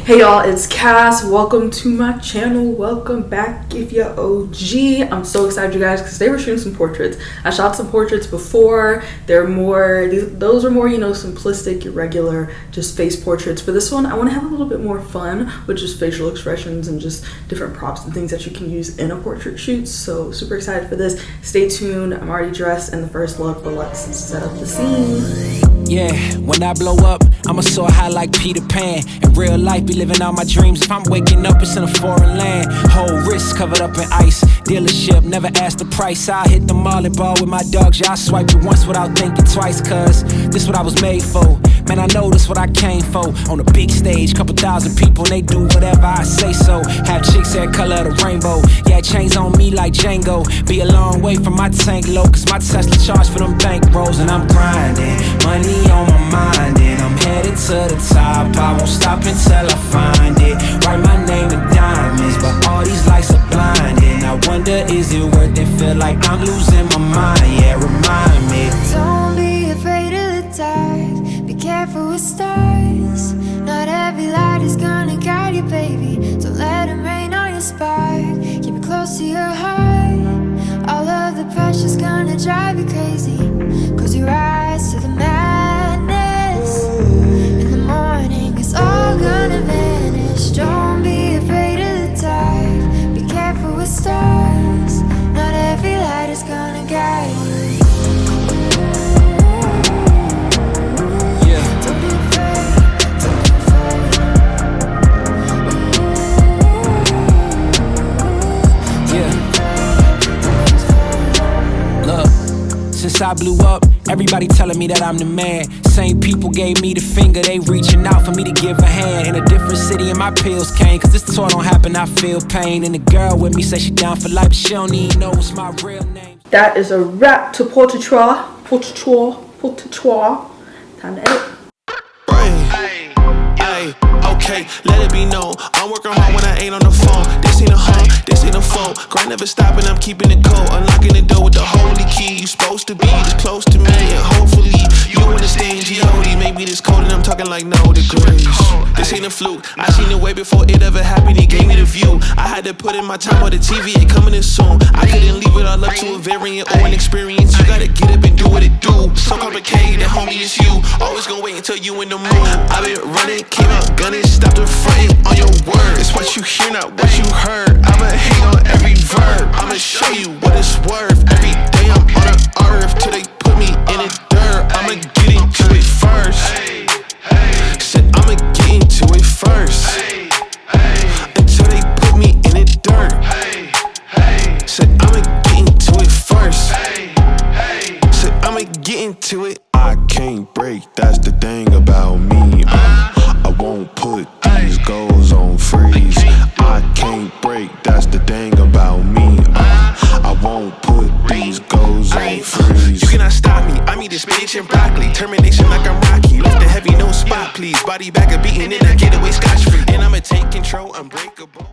Hey y'all, it's Cass. Welcome to my channel. Welcome back if you're OG. I'm so excited, you guys, because today we're shooting some portraits. I shot some portraits before. Those are more, simplistic, irregular, just face portraits. For this one, I want to have a little bit more fun with just facial expressions and just different props and things that you can use in a portrait shoot. So super excited for this. Stay tuned. I'm already dressed in the first look, but let's set up the scene. Yeah, when I blow up, I'ma soar high like Peter Pan. In real life, be living out my dreams. If I'm waking up, it's in a foreign land. Whole wrist covered up in ice. Dealership, never ask the price. I hit the mall and ball with my dogs. Yeah, I swipe it once without thinking twice, cause this what I was made for. Man, I know this what I came for. On a big stage, couple thousand people, and they do whatever I say so. Have chicks that color the rainbow. Yeah, chains on me like Django. Be a long way from my tank low, cause my Tesla charge for them bank rolls. And I'm grinding, money on my mind, and I'm headed to the top. I won't stop until I find it. Write my name in diamonds, but all these lights are blinding. I wonder, is it worth it? Feel like I'm losing my mind. Yeah, remind me. Don't be afraid of the dark. Be careful with stars. Not every light is gonna guide you, baby. Don't let them rain on your spark. Keep it close to your heart. All of the pressure's gonna drive you crazy. Close your eyes to the madness. In the morning, it's all gonna vanish. Don't be afraid of the dark. Be careful with stars. Not every light is gonna guide you. Since I blew up, everybody telling me that I'm the man. Same people gave me the finger, they reaching out for me to give a hand. In a different city and my pills came, cause this tour don't happen, I feel pain. And the girl with me say she down for life, but she don't even know what's my real name. That is a wrap to portraiture. Time to edit. Okay, let it be known, I'm working hard when I ain't on the phone. This ain't a home, this ain't a phone. Grind never stopping, I'm keeping it cold. Unlocking the door with the holy key. You supposed to be this close to me, and hopefully you understand G.O.D. Maybe this cold and I'm talking like no degrees. This ain't a fluke, I seen it way before it ever happened. It gave me the view. I had to put in my time on the TV, it coming in soon. I couldn't leave it all up to a variant or an experience. You gotta get up and do what it do. So complicated, homie, it's you. Always gonna wait until you in the mood. I've been running, came out gunning. Stop the fronting on your word. It's what you hear, not what you heard. I'ma hate on every verb. I'ma show you what it's worth. Every day I'm on the earth till they put me in the dirt. I'ma get into it first. Said I'ma get into it first. Until they put me in the dirt. Said I'ma get into it first. Said I'ma get into it. I can't break, that's the thing about me. I won't put these goals on freeze. I can't break, that's the thing about me. I won't put these goals on freeze. You cannot stop me, I mean this spinach and broccoli. Termination like I'm Rocky. Lift the heavy, no spot please. Body back a beating and I get away scotch free. And I'ma take control, unbreakable.